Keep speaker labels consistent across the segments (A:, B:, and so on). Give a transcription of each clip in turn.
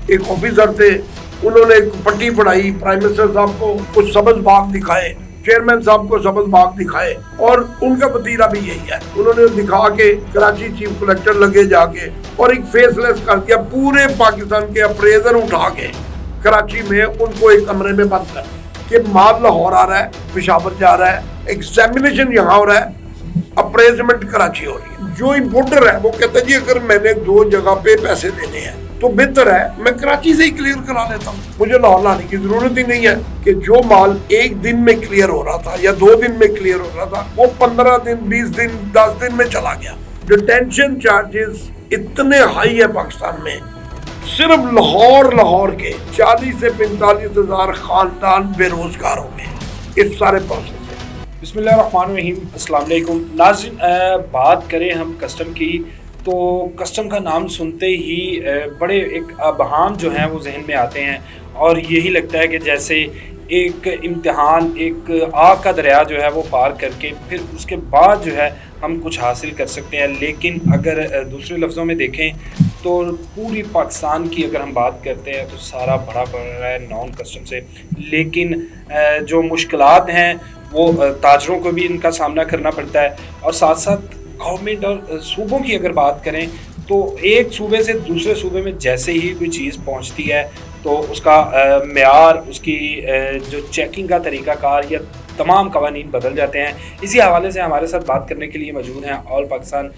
A: एक ऑफिसर थे, उन्होंने एक पट्टी पढ़ाई, प्राइम मिनिस्टर साहब को कुछ सब्ज बाग दिखाए, चेयरमैन साहब को सब्ज बाग दिखाए, और उनका वतीरा भी यही है। उन्होंने दिखा के कराची चीफ कलेक्टर लगे जाके और एक फेसलेस कर दिया, पूरे पाकिस्तान के अप्रेजर उठा के कराची में उनको एक कमरे में बंद कर कि माल लाहौर आ रहा है, पेशावर जा रहा है, एग्जामिनेशन यहाँ हो रहा है, अप्रेजमेंट कराची हो रही है। जो इम्पोर्टर है वो कहता है जी अगर मैंने 2 जगह पे पैसे देने हैं तो बेहतर है मैं कराची से ही क्लियर करा लेता हूँ, मुझे लाहौर लाने की जरूरत ही नहीं है। कि जो माल एक दिन में क्लियर हो रहा था या 2 दिन में क्लियर हो रहा था वो 15 दिन, 20 दिन, 10 दिन में चला गया। डिटेंशन चार्जेस इतने हाई है पाकिस्तान में, सिर्फ लाहौर के 40 से 45 हजार खानदान बेरोजगार हो गए इस सारे प्रोसेस से।
B: बिस्मिल्लाहिर्रहमानिर्रहीम, अस्सलाम वालेकुम नाज़रीन। बात करें हम कस्टम की तो कस्टम का नाम सुनते ही बड़े एक अबहाम जो हैं वो जहन में आते हैं और यही लगता है कि जैसे एक इम्तिहान, एक आग का दरिया जो है वो पार करके फिर उसके बाद जो है हम कुछ हासिल कर सकते हैं। लेकिन अगर दूसरे लफ्ज़ों में देखें तो पूरी पाकिस्तान की अगर हम बात करते हैं तो सारा भरा पड़ा है नॉन कस्टम से। लेकिन जो मुश्किलात हैं वो ताजरों को भी इनका सामना करना पड़ता है। और साथ साथ गवर्नमेंट और सूबों की अगर बात करें तो एक सूबे से दूसरे सूबे में जैसे ही कोई चीज़ पहुंचती है तो उसका मेयार, उसकी जो चेकिंग का तरीक़ाकार या तमाम कवानीन बदल जाते हैं। इसी हवाले से हमारे साथ बात करने के लिए मौजूद हैं ऑल पाकिस्तान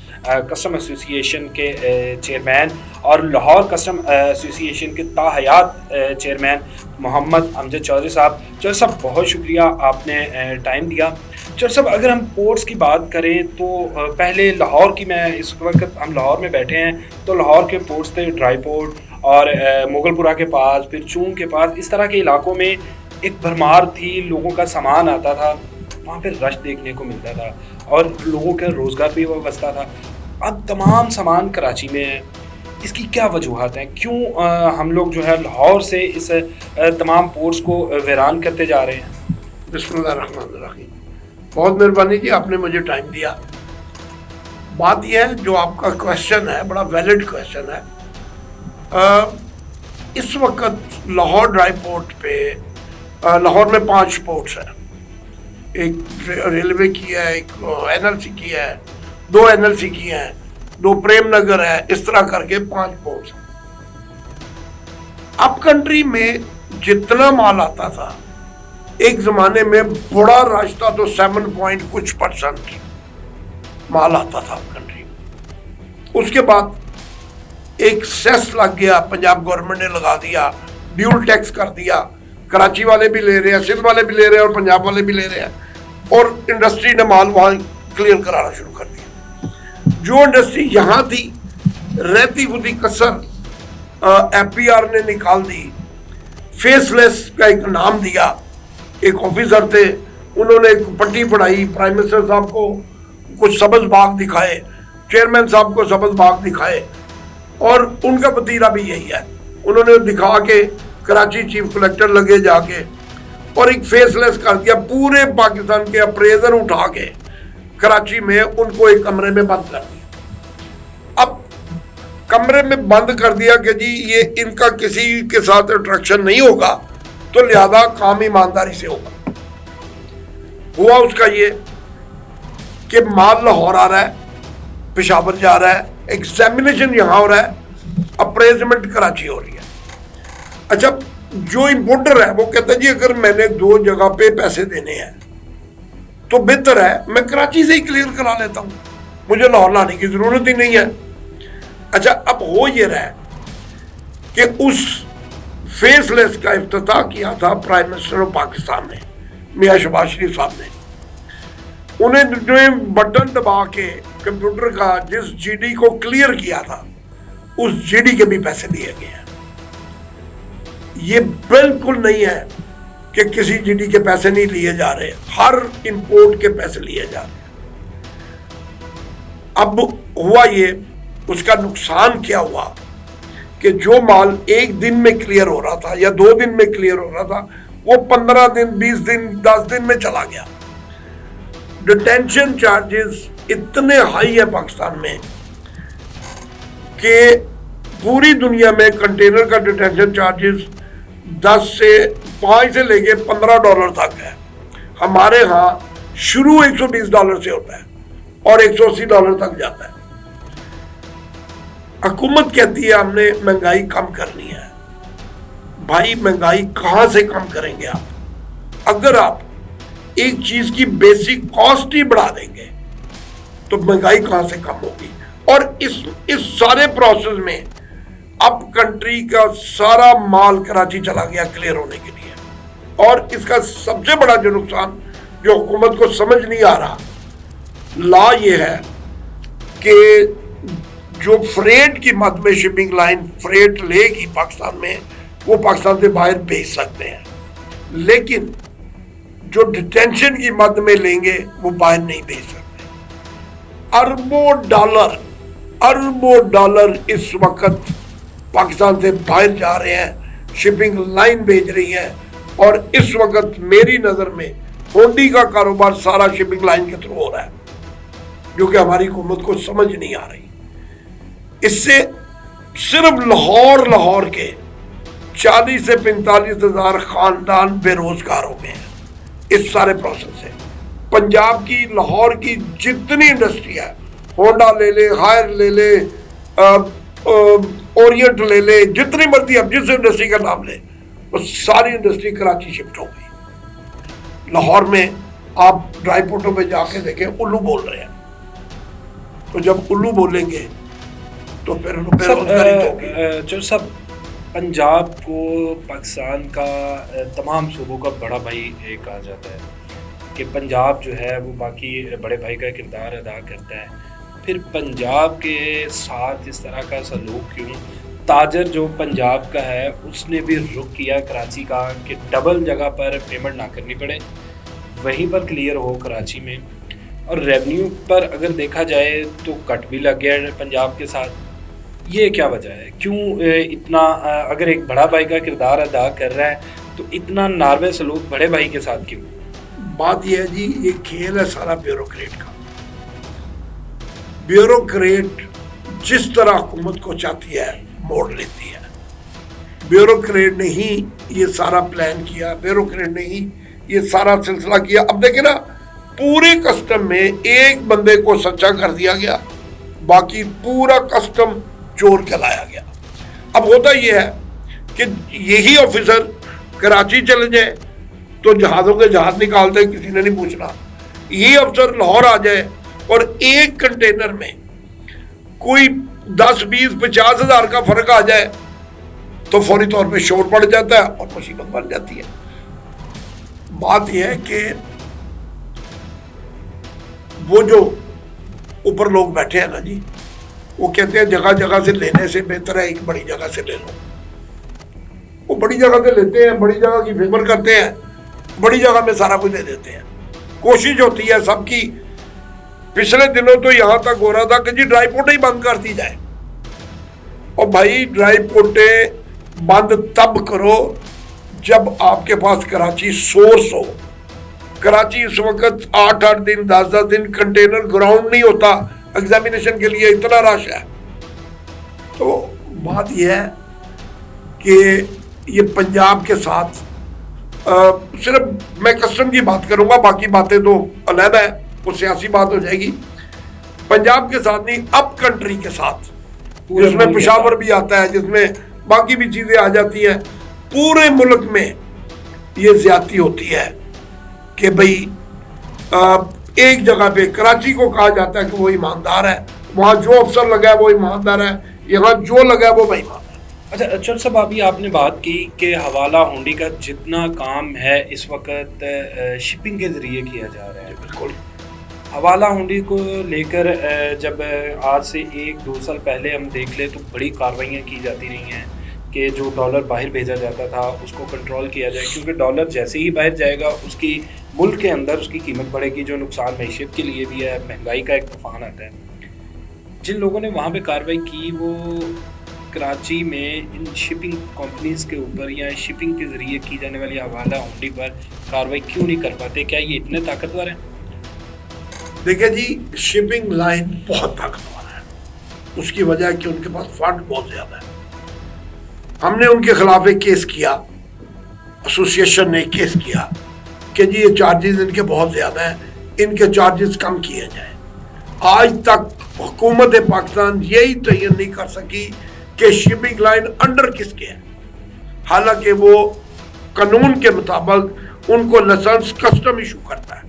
B: कस्टम एसोसिएशन के चेयरमैन और लाहौर कस्टम एसोसिएशन के ताहयात चेयरमैन मोहम्मद अमजद चौधरी साहब। चौधरी साहब बहुत शुक्रिया, आपने टाइम दिया। चौधरी साहब अगर हम पोर्ट्स की बात करें तो पहले लाहौर की, मैं इस वक्त हम लाहौर में बैठे हैं तो लाहौर के पोर्ट्स थे ड्राई पोर्ट और मुगलपुरा के पास, फिर चूंग के पास, इस तरह के इलाकों में एक भरमार थी, लोगों का सामान आता था, वहाँ पे रश देखने को मिलता था और लोगों का रोज़गार भी वाबस्ता था। अब तमाम सामान कराची में है, इसकी क्या वजूहत हैं? क्यों हम लोग जो है लाहौर से इस तमाम पोर्ट्स को वीरान करते जा रहे हैं?
A: बिस्मिल्लाहिर्रहमानिर्रहीम, बहुत मेहरबानी जी, आपने मुझे टाइम दिया। बात यह है, जो आपका क्वेश्चन है बड़ा वैलिड क्वेश्चन है। इस वक्त लाहौर ड्राई पोर्ट पे लाहौर में 5 पोर्ट्स हैं, एक रेलवे की है, एक एनएलसी की है, 2 एनएलसी की हैं, 2 प्रेम नगर है, इस तरह करके 5 पोर्ट्स हैं। अप कंट्री में जितना माल आता था एक जमाने में बड़ा रश था तो 7% माल आता था अप कंट्री में। उसके बाद एक सेस लग गया, पंजाब गवर्नमेंट ने लगा दिया, ड्यूल टैक्स कर दिया, कराची वाले भी ले रहे हैं, सिंध वाले भी ले रहे हैं और पंजाब वाले भी ले रहे हैं, और इंडस्ट्री ने माल वहाँ क्लियर कराना शुरू कर दिया। जो इंडस्ट्री यहाँ थी रहती खुदी कसर एफपीआर ने निकाल दी, फेसलेस का एक नाम दिया। एक ऑफिसर थे, उन्होंने एक पट्टी पढ़ाई, प्राइम मिनिस्टर साहब को कुछ सब्ज बाग दिखाए, चेयरमैन साहब को सब्ज बाग दिखाए, और उनका वतीरा भी यही है। उन्होंने दिखा के कराची चीफ कलेक्टर लगे जाके और एक फेसलेस कर दिया, पूरे पाकिस्तान के अप्रेजर उठा के कराची में उनको एक कमरे में बंद कर दिया। अब कमरे में बंद कर दिया कि जी ये इनका किसी के साथ अट्रैक्शन नहीं होगा तो लिहाजा काम ईमानदारी से होगा। हुआ उसका ये कि माल लाहौर आ रहा है, पेशावर जा रहा है, एग्जामिनेशन यहाँ हो रहा है, अप्रेजमेंट कराची हो रही है। अच्छा, जो इम्पोर्टर है वो कहता है जी अगर मैंने 2 जगह पे पैसे देने हैं तो बेहतर है मैं कराची से ही क्लियर करा लेता हूँ, मुझे लाहौर लाने की जरूरत ही नहीं है। अच्छा, अब हो ये रहा है कि उस फेसलेस का इफ्तिताह किया था प्राइम मिनिस्टर ऑफ पाकिस्तान ने, मियां शहबाज शरीफ साहब ने। उन्हें जो बटन दबा के कंप्यूटर का जिस जीडी को क्लियर किया था उस जीडी के भी पैसे लिए गए हैं। ये बिल्कुल नहीं है कि किसी जीडी के पैसे नहीं लिए जा रहे, हर इंपोर्ट के पैसे लिए जा रहे। अब हुआ ये, उसका नुकसान क्या हुआ कि जो माल एक दिन में क्लियर हो रहा था या 2 दिन में क्लियर हो रहा था वो 15 दिन, 20 दिन, 10 दिन में चला गया। डिटेंशन चार्जेस इतने हाई है पाकिस्तान में कि पूरी दुनिया में कंटेनर का डिटेंशन चार्जेस 5 से लेके $15 तक है। हमारे यहाँ शुरू $120 से होता है और $180 तक जाता है। हुकूमत कहती है हमने महंगाई कम करनी है। भाई महंगाई कहां से कम करेंगे आप? अगर आप एक चीज की बेसिक कॉस्ट ही बढ़ा देंगे तो महंगाई कहां से कम होगी? और इस सारे प्रोसेस में अब कंट्री का सारा माल कराची चला गया क्लियर होने के लिए। और इसका सबसे बड़ा जो नुकसान जो हुकूमत को समझ नहीं आ रहा, लॉ ये है कि जो फ्रेट की मद में शिपिंग लाइन फ्रेट लेगी पाकिस्तान में, वो पाकिस्तान से बाहर भेज सकते हैं, लेकिन जो डिटेंशन की मद में लेंगे वो बाहर नहीं भेज सकते। अरबों डॉलर इस वक्त पाकिस्तान से बाहर जा रहे हैं, शिपिंग लाइन भेज रही है। और इस वक्त मेरी नजर में होंडी का कारोबार सारा शिपिंग लाइन के थ्रू हो रहा है, जो कि हमारी हुकूमत को समझ नहीं आ रही। इससे सिर्फ लाहौर के 40 से 45 हजार खानदान बेरोजगार हो गए हैं इस सारे प्रोसेस से। पंजाब की लाहौर की जितनी इंडस्ट्री है, होंडा ले ले, हायर ले ले, ओरिएंट ले ले, जितनी मर्जी अब जिस इंडस्ट्री का नाम ले, वो सारी इंडस्ट्री कराची शिफ्ट हो गई। लाहौर में आप ड्राई पोर्टों पे जाके देखें, उल्लू बोल रहे हैं। तो जब उल्लू बोलेंगे तो फिर बेरोजगारी तो होगी।
B: जो सब पंजाब को पाकिस्तान का तमाम सूबों का बड़ा भाई कहा जाता है कि पंजाब जो है वो बाकी बड़े भाई का किरदार अदा करता है। फिर पंजाब के साथ इस तरह का सलूक क्यों? ताजर जो पंजाब का है उसने भी रुख किया कराची का कि डबल जगह पर पेमेंट ना करनी पड़े, वहीं पर क्लियर हो कराची में। और रेवेन्यू पर अगर देखा जाए तो कट भी लग गया है पंजाब के साथ। ये क्या वजह है? क्यों इतना अगर एक बड़ा भाई का किरदार अदा कर रहा है तो इतना नार्वे सलूक बड़े भाई के साथ क्यों?
A: बात यह है जी, ये खेल है सारा ब्यूरोक्रेट का। ब्यूरोक्रेट जिस तरह हुकूमत को चाहती है मोड़ लेती है। ब्यूरोक्रेट ने ही ये सारा प्लान किया, ब्यूरोक्रेट ने ही ये सारा सिलसिला किया। अब देखे ना, पूरे कस्टम में एक बंदे को सच्चा कर दिया गया, बाकी पूरा कस्टम चोर कहलाया गया। अब होता यह है कि यही ऑफिसर कराची चले जाए तो जहाज़ों के जहाज निकाल दे, किसी ने नहीं पूछना। यही अफसर लाहौर आ जाए और एक कंटेनर में कोई 10, 20, 50 हजार का फर्क आ जाए तो फौरी तौर पे शोर पड़ जाता है और मुसीबत बन जाती है। बात यह है कि वो जो ऊपर लोग बैठे हैं ना जी, वो कहते हैं जगह जगह से लेने से बेहतर है एक बड़ी जगह से ले लो। वो बड़ी जगह से लेते हैं, बड़ी जगह की फेवर करते हैं, बड़ी जगह में सारा कुछ दे देते हैं। कोशिश होती है सबकी। पिछले दिनों तो यहां तक हो रहा था कि जी ड्राई पोर्टें ही बंद कर दी जाए। और भाई ड्राई पोर्टें बंद तब करो जब आपके पास कराची सोर्स हो। कराची इस वक्त 8-8 दिन 10-10 दिन कंटेनर ग्राउंड नहीं होता एग्जामिनेशन के लिए, इतना रश है। तो बात यह है कि ये पंजाब के साथ सिर्फ मैं कस्टम की बात करूंगा, बाकी बातें तो अलग है, वो सियासी बात हो जाएगी। पंजाब के साथ नहीं, अब कंट्री के साथ, जिसमें पेशावर भी आता है, जिसमें बाकी भी चीजें आ जाती हैं, पूरे मुल्क में ये ज्यादती होती है कि भाई एक जगह पे कराची को कहा जाता है कि वो ईमानदार है, वहाँ जो अफसर लगा है वो ईमानदार है, यहाँ जो लगा है वो बेईमान है।
B: अच्छा अचल साहब, अभी आपने बात की कि हवाला हुंडी का जितना काम है इस वक्त शिपिंग के ज़रिए किया जा रहा है।
A: बिल्कुल।
B: हवाला हुंडी को लेकर जब आज से 1-2 साल पहले हम देख ले तो बड़ी कार्रवाइयाँ की जाती रही हैं कि जो डॉलर बाहर भेजा जाता था उसको कंट्रोल किया जाए, क्योंकि डॉलर जैसे ही बाहर जाएगा उसकी मुल्क के अंदर उसकी कीमत बढ़ेगी, जो नुकसान मैशियत के लिए भी है। महंगाई का एक तूफान आता है। जिन लोगों ने वहाँ पे कार्रवाई की वो कराची में इन शिपिंग कंपनीज के ऊपर या शिपिंग के ज़रिए की जाने वाली हवाला हुंडी पर कार्रवाई क्यों नहीं कर पाते? क्या ये इतने ताकतवर हैं?
A: देखिए जी, शिपिंग लाइन बहुत ताकतवर है। उसकी वजह है कि उनके पास फंड बहुत ज़्यादा है। हमने उनके खिलाफ एक केस किया, एसोसिएशन ने केस किया कि जी ये चार्जेस इनके बहुत ज़्यादा हैं, इनके चार्जेस कम किए जाए। आज तक हुकूमत पाकिस्तान यही तयन नहीं कर सकी कि शिपिंग लाइन अंडर किसके है, हालांकि वो कानून के मुताबिक उनको लाइसेंस कस्टम इशू करता है,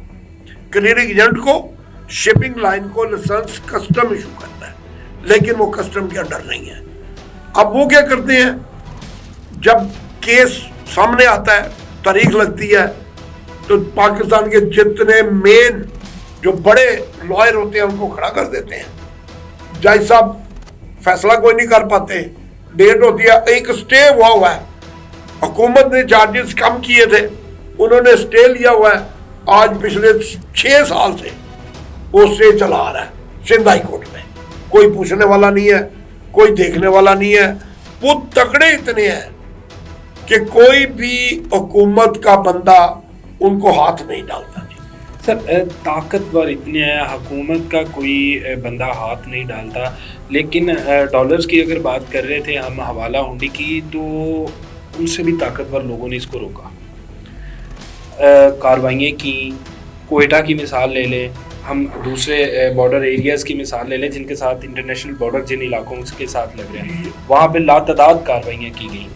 A: क्लियरिंग एजेंट को, शिपिंग लाइन को लाइसेंस कस्टम इशू करता है, लेकिन वो कस्टम के अंडर नहीं है। अब वो क्या करते हैं, जब केस सामने आता है, तारीख लगती है, तो पाकिस्तान के जितने मेन जो बड़े लॉयर होते हैं उनको खड़ा कर देते हैं। जज साहब फैसला कोई नहीं कर पाते, डेट होती है, एक स्टे हुआ है, हुकूमत ने चार्जेस कम किए थे, उन्होंने स्टे लिया हुआ है, आज पिछले 6 साल से वो स्टे चला आ रहा है सिंध हाई कोर्ट में। कोई पूछने वाला नहीं है, कोई देखने वाला नहीं है। वो तगड़े इतने हैं कि कोई भी हुकूमत का बंदा उनको हाथ नहीं डालता।
B: सर, ताकतवर इतने हैं, हुकूमत का कोई बंदा हाथ नहीं डालता, लेकिन डॉलर्स की अगर बात कर रहे थे हम, हवाला हुंडी की, तो उनसे भी ताकतवर लोगों ने इसको रोका। कार्रवाइयाँ की, कोयटा की मिसाल ले लें, हम दूसरे बॉर्डर एरियाज़ की मिसाल ले लें जिनके साथ इंटरनेशनल बॉर्डर जिन इलाकों के साथ लग रहे हैं, वहाँ पे लातादाद कार्रवाइयाँ की गई।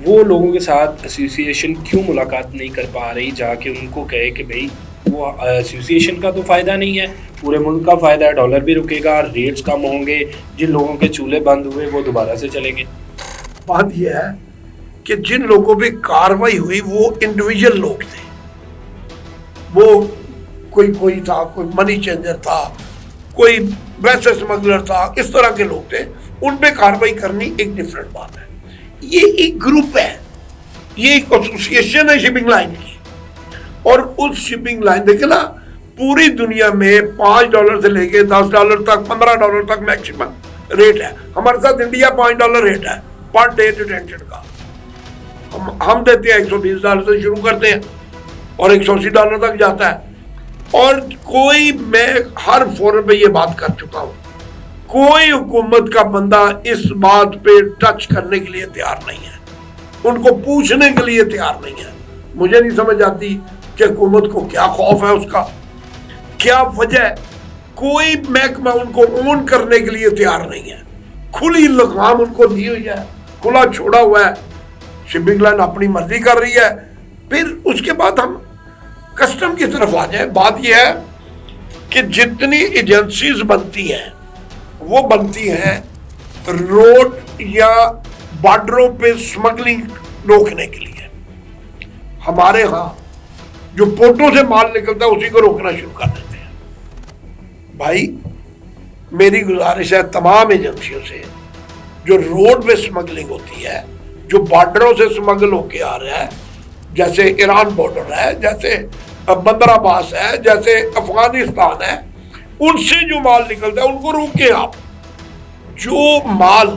B: वो लोगों के साथ एसोसिएशन क्यों मुलाकात नहीं कर पा रही, जाके उनको कहे कि भाई वो एसोसिएशन का तो फ़ायदा नहीं है, पूरे मुल्क का फ़ायदा है, डॉलर भी रुकेगा, रेट्स कम होंगे, जिन लोगों के चूल्हे बंद हुए वो दोबारा से चलेंगे।
A: बात यह है कि जिन लोगों पे कार्रवाई हुई वो इंडिविजुअल लोग थे, वो कोई था, कोई मनी चेंजर था, कोई वैसे स्मगलर था, इस तरह के लोग थे, उन पे कार्रवाई करनी एक डिफरेंट बात है। ये एक ग्रुप है, ये एक एसोसिएशन है शिपिंग लाइन की, और उस शिपिंग लाइन देखे ना, पूरी दुनिया में $5 से लेके $10 तक, $15 तक मैक्सिमम रेट है। हमारे साथ इंडिया $5 रेट है पर डे डिटेंशन का। हम देते हैं $120 से शुरू करते हैं और $180 तक जाता है। और कोई, मैं हर फोरम पे ये बात कर चुका हूँ, कोई हुकूमत का बंदा इस बात पे टच करने के लिए तैयार नहीं है, उनको पूछने के लिए तैयार नहीं है। मुझे नहीं समझ आती कि हुकूमत को क्या खौफ है, उसका क्या वजह है। कोई महकमा उनको ओन करने के लिए तैयार नहीं है, खुली लगाम उनको दी हुई है, खुला छोड़ा हुआ है, शिपिंग लाइन अपनी मर्जी कर रही है। फिर उसके बाद हम कस्टम की तरफ आ जाए। बात यह है कि जितनी एजेंसीज बनती हैं वो बनती हैं रोड या बॉर्डरों पे स्मगलिंग रोकने के लिए। हमारे यहाँ जो पोर्टों से माल निकलता है उसी को रोकना शुरू कर देते हैं। भाई मेरी गुजारिश है तमाम एजेंसियों से, जो रोड पे स्मगलिंग होती है, जो बॉर्डरों से स्मगल होके आ रहा है, जैसे ईरान बॉर्डर है, जैसे बंदर अब्बास है, जैसे अफगानिस्तान है, उनसे जो माल निकलता है उनको रोके आप। जो माल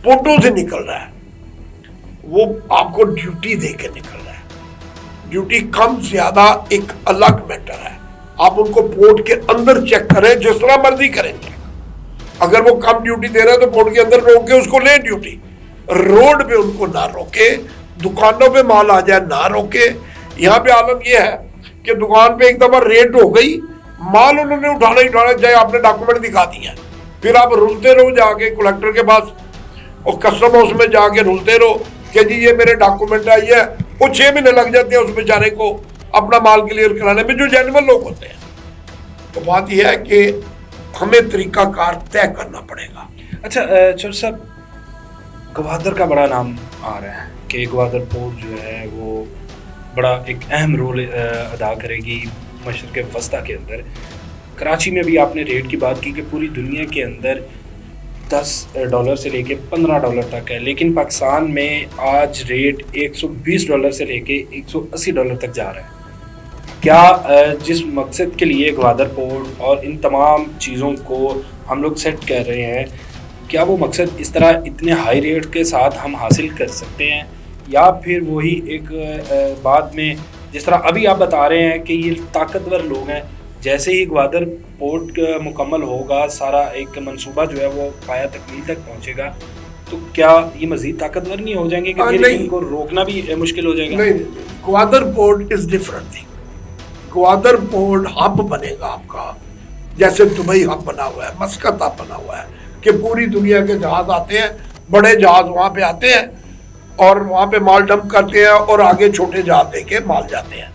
A: पोर्टों से निकल रहा है वो आपको ड्यूटी दे के निकल रहा है। ड्यूटी कम ज्यादा एक अलग मैटर है, आप उनको पोर्ट के अंदर चेक करें, जिस तरह मर्जी करेंगे। अगर वो कम ड्यूटी दे रहा है तो पोर्ट के अंदर रोक के उसको ले ड्यूटी, रोड पे उनको ना रोके, दुकानों पे माल आ जाए ना रोके। यहाँ पे आलम यह है कि दुकान पे एक दफा रेट हो गई, माल उन्होंने उठाना ही उठाना, चाहे आपने डॉक्यूमेंट दिखा दिया, फिर आप रुलते रहो जाके कलेक्टर के पास और कस्टम हाउस में जाके रुलते रहो कि जी ये मेरे डॉक्यूमेंट आई है। वो 6 महीने लग जाते हैं उस बेचारे को अपना माल क्लियर कराने में, जो जेन्युइन लोग होते हैं। तो बात यह है कि हमें तरीकाकार तय करना पड़ेगा।
B: अच्छा चौर साहब, गवादर का बड़ा नाम आ रहा है कि गवादर पोर्ट जो है वो बड़ा एक अहम रोल अदा करेगी मशरक़ वस्ता के अंदर। कराची में भी आपने रेट की बात की कि पूरी दुनिया के अंदर $10 से लेके $15 तक है, लेकिन पाकिस्तान में आज रेट $120 से लेके $180 तक जा रहा है। क्या जिस मकसद के लिए गवादर पोर्ट और इन तमाम चीज़ों को हम लोग सेट कर रहे हैं, क्या वो मकसद इस तरह इतने हाई रेट के साथ हम हासिल कर सकते हैं, या फिर वही एक बाद में जिस तरह अभी आप बता रहे हैं कि ये ताकतवर लोग हैं, जैसे ही ग्वादर पोर्ट मुकम्मल होगा, सारा एक मंसूबा जो है वो पाया तकमील तक पहुंचेगा, तो क्या ये मजीद ताकतवर नहीं हो जाएंगे कि फिर
A: नहीं।
B: इनको रोकना भी मुश्किल हो जाएगा?
A: नहीं, Gwadar port is different thing. Gwadar port hub बनेगा आपका, जैसे दुबई हब बना हुआ है, मस्कत हब बना हुआ है कि पूरी दुनिया के जहाज आते हैं, बड़े जहाज वहां पे आते हैं और वहां पे माल डंप करते हैं और आगे छोटे जहाज लेके माल जाते हैं।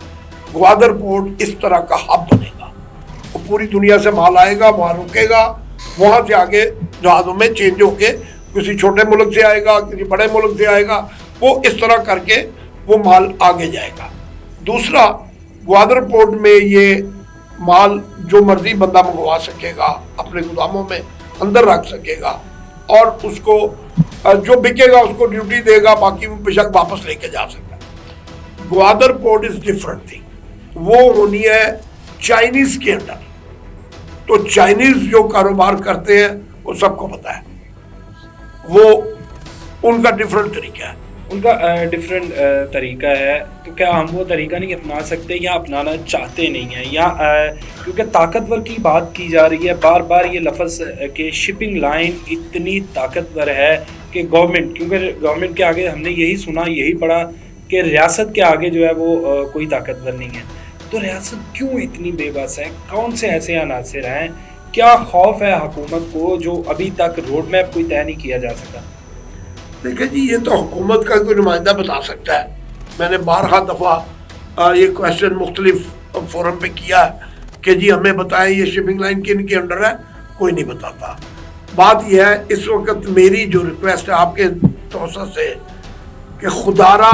A: ग्वादर पोर्ट इस तरह का हब बनेगा, वो पूरी दुनिया से माल आएगा, वहां रुकेगा, वहां से आगे जहाजों में चेंज होके किसी छोटे मुल्क से आएगा, किसी बड़े मुल्क से आएगा, वो इस तरह करके वो माल आगे जाएगा। दूसरा, ग्वादर पोर्ट में ये माल जो मर्जी बंदा मंगवा सकेगा, अपने गोदामों में अंदर रख सकेगा और उसको जो बिकेगा उसको ड्यूटी देगा, बाकी वो बेशक वापस लेके जा सकता है। Gwadar port is different thing, वो होनी है चाइनीज के अंडर। तो चाइनीज जो कारोबार करते हैं वो सबको पता है, वो उनका डिफरेंट तरीका है।
B: उनका डिफरेंट तरीका है, तो क्या हम वो तरीका नहीं अपना सकते या अपनाना चाहते नहीं हैं? या क्योंकि ताकतवर की बात की जा रही है बार बार, ये लफ्ज़ कि शिपिंग लाइन इतनी ताकतवर है कि गवर्नमेंट, क्योंकि गवर्नमेंट के आगे हमने यही सुना, यही पढ़ा कि रियासत के आगे जो है वो कोई ताकतवर नहीं है। तो रियासत क्यों इतनी बेबस है? कौन से ऐसे अनासर हैं? क्या खौफ है हुकूमत को जो अभी तक रोड मैप कोई तय नहीं किया जा सका?
A: देखिए जी, ये तो हुकूमत का कोई नुमाइंदा बता सकता है। मैंने 12 दफ़ा ये क्वेश्चन मुख्तलिफ फोरम पे किया है कि जी हमें बताएं ये शिपिंग लाइन किन के अंडर है, कोई नहीं बताता। बात यह है, इस वक्त मेरी जो रिक्वेस्ट है आपके तौसत से कि खुदारा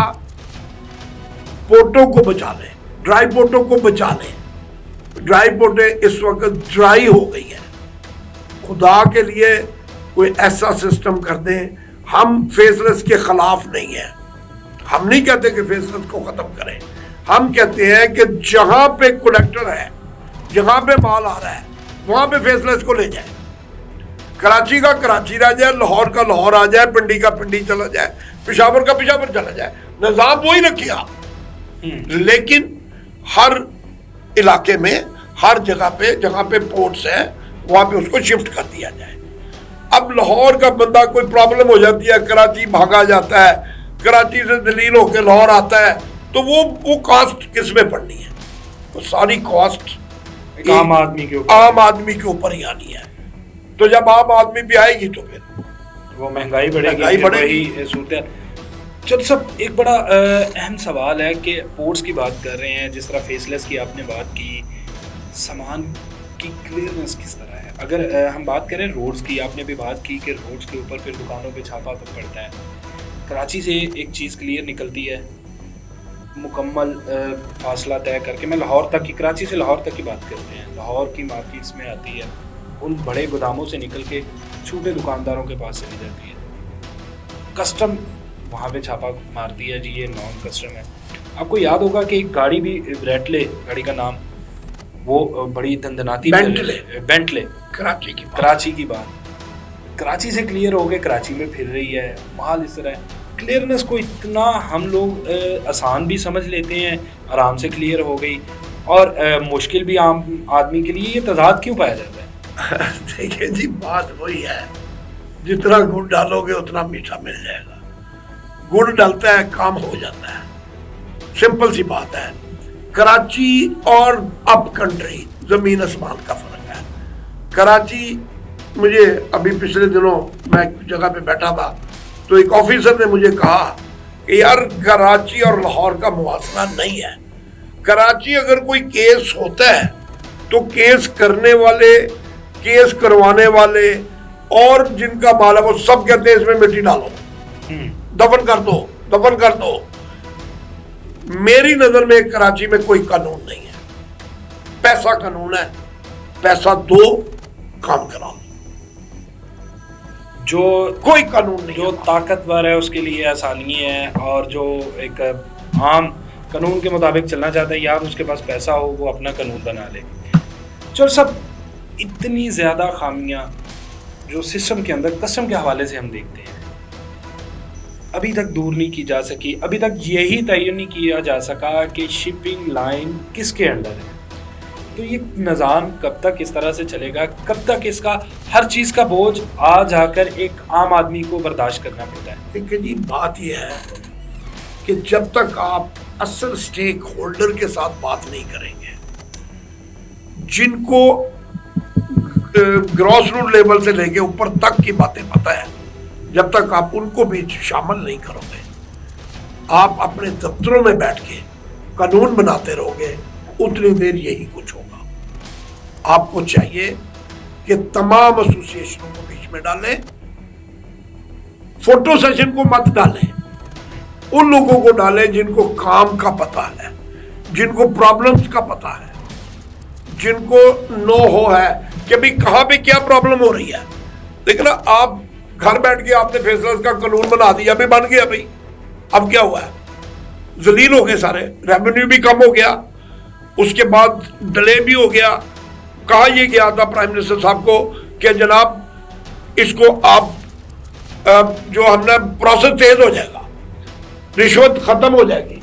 A: पोर्टों को बचा लें, ड्राई पोर्टों को बचा लें। ड्राई पोर्टें इस वक्त ड्राई हो गई हैं, खुदा के लिए कोई ऐसा सिस्टम कर दें। हम फेसलेस के खिलाफ नहीं है, हम नहीं कहते कि फेसलेस को खत्म करें, हम कहते हैं कि जहां पे कलेक्टर है, जहां पे माल आ रहा है, वहां पे फेसलेस को ले जाए। कराची का कराची रह जाए, लाहौर का लाहौर आ जाए, पिंडी का पिंडी चला जाए, पेशावर का पेशावर चला जाए, निजाम वही रखिया। लेकिन हर इलाके में, हर जगह पे जहां पे पोर्ट्स हैं वहां पे उसको शिफ्ट कर दिया जाए। अब लाहौर का बंदा कोई प्रॉब्लम हो जाती है, कराची भागा जाता है, कराची से दलील होकर लाहौर आता है, तो वो कॉस्ट किस में पड़नी है? तो सारी कॉस्ट
B: आम आदमी के ऊपर
A: ही आनी है। तो जब आम आदमी भी आएगी तो फिर
B: वो महंगाई बढ़ेगी। चल सब, एक बड़ा अहम सवाल है कि पोर्ट्स की बात कर रहे हैं, जिस तरह फेसलेस की आपने बात की, सामान की क्लियरेंस किस तरह है? अगर हम बात करें रोड्स की, आपने भी बात की कि रोड्स के ऊपर फिर दुकानों पे छापा तो पड़ता है। कराची से एक चीज़ क्लियर निकलती है, मुकम्मल फासला तय करके, मैं लाहौर तक की, कराची से लाहौर तक की बात करते हैं, लाहौर की मार्केट्स में आती है, उन बड़े गोदामों से निकल के छोटे दुकानदारों के पास चली जाती है। कस्टम वहाँ पे छापा मारती है जी, ये नॉन कस्टम है। आपको याद होगा कि एक गाड़ी भी, ब्रेटले गाड़ी का नाम, वो बड़ी दंदनाती, बेंटले, कराची की बात, कराची से क्लियर हो गए, कराची में फिर रही है, माल इस तरह है। क्लियरनेस को इतना हम लोग आसान भी समझ लेते हैं, आराम से क्लियर हो गई, और मुश्किल भी आम आदमी के लिए। ये तजाद क्यों पाया जाता है?
A: देखिए जी, बात वही है, जितना गुड़ डालोगे उतना मीठा मिल जाएगा। गुड़ डालता है, काम हो जाता है, सिंपल सी बात है। कराची और अप कंट्री जमीन आसमान का फर्क है। कराची, मुझे अभी पिछले दिनों मैं एक जगह पे बैठा था तो एक ऑफिसर ने मुझे कहा कि यार कराची और लाहौर का मुवासना नहीं है। कराची अगर कोई केस होता है तो केस करने वाले, केस करवाने वाले और जिनका माल है वो सब कहते हैं इसमें मिट्टी डालो, दफन कर दो, दफन कर दो। मेरी नजर में कराची में कोई कानून नहीं है, पैसा कानून है, पैसा दो, काम कराओ,
B: जो
A: कोई कानून नहीं।
B: जो ताकतवर है उसके लिए आसानी है, और जो एक आम कानून के मुताबिक चलना चाहता है, यार उसके पास पैसा हो, वो अपना कानून बना ले। चलो सब, इतनी ज़्यादा खामियां जो सिस्टम के अंदर कस्टम के हवाले से हम देखते हैं, अभी तक दूर नहीं की जा सकी। अभी तक यही तय नहीं किया जा सका कि शिपिंग लाइन किसके अंडर है। तो ये निज़ाम कब तक इस तरह से चलेगा, कब तक इसका हर चीज़ का बोझ आ जाकर एक आम आदमी को बर्दाश्त करना पड़ता है?
A: देखिए जी, बात यह है कि जब तक आप असल स्टेक होल्डर के साथ बात नहीं करेंगे, जिनको ग्रॉस रूट लेवल से लेके ऊपर तक की बातें पता है, जब तक आप उनको भी शामिल नहीं करोगे, आप अपने दफ्तरों में बैठ के कानून बनाते रहोगे, उतनी देर यही कुछ होगा। आपको चाहिए कि तमाम एसोसिएशनों को बीच में डालें, फोटो सेशन को मत डालें, उन लोगों को डालें जिनको काम का पता है, जिनको प्रॉब्लम्स का पता है, जिनको नो हो है कि भाई कहां पे क्या प्रॉब्लम हो रही है। लेकिन आप घर बैठ के आपने फैसला का कानून बना दिया, भाई बन गया, भाई अब क्या हुआ है, जलील हो गए सारे, रेवेन्यू भी कम हो गया, उसके बाद डिले भी हो गया। कहा यह गया था प्राइम मिनिस्टर साहब को कि जनाब इसको आप जो हमने प्रोसेस तेज हो जाएगा, रिश्वत खत्म हो जाएगी।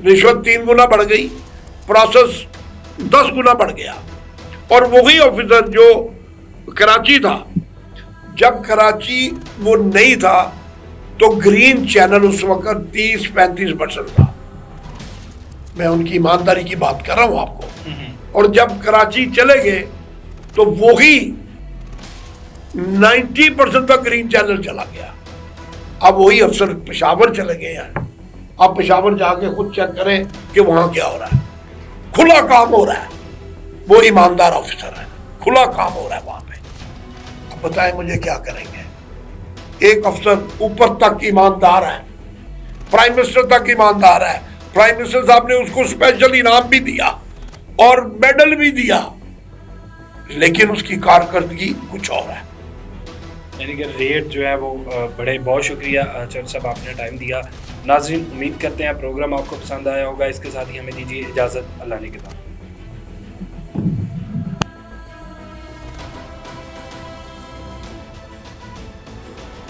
A: रिश्वत 3 गुना बढ़ गई, प्रोसेस 10 गुना बढ़ गया। और वही ऑफिसर जो कराची था, जब कराची वो नहीं था तो ग्रीन चैनल उस वक्त 30-35% था। मैं उनकी ईमानदारी की बात कर रहा हूं आपको। और जब कराची चले गए तो वही 90% तक ग्रीन चैनल चला गया। अब वही अफसर पेशावर चले गए हैं। आप पेशावर जाके खुद चेक करें कि वहां क्या हो रहा है। खुला काम हो रहा है, वो ईमानदार ऑफिसर है, खुला काम हो रहा है वहां पे। अब बताएं मुझे क्या करेंगे। एक अफसर ऊपर तक ईमानदार है, प्राइम मिनिस्टर तक ईमानदार है, प्राइम मिनिस्टर साहब ने उसको स्पेशल इनाम भी दिया और मेडल भी दिया, लेकिन उसकी कारकर्दगी कुछ और है।
B: यानी कि रेट जो है वो बड़े, बहुत शुक्रिया चौधरी साहब, आपने टाइम दिया। नाज़रीन, उम्मीद करते हैं प्रोग्राम आपको पसंद आया होगा। इसके साथ ही हमें दीजिए इजाज़त। अल्लाह ने के बाद।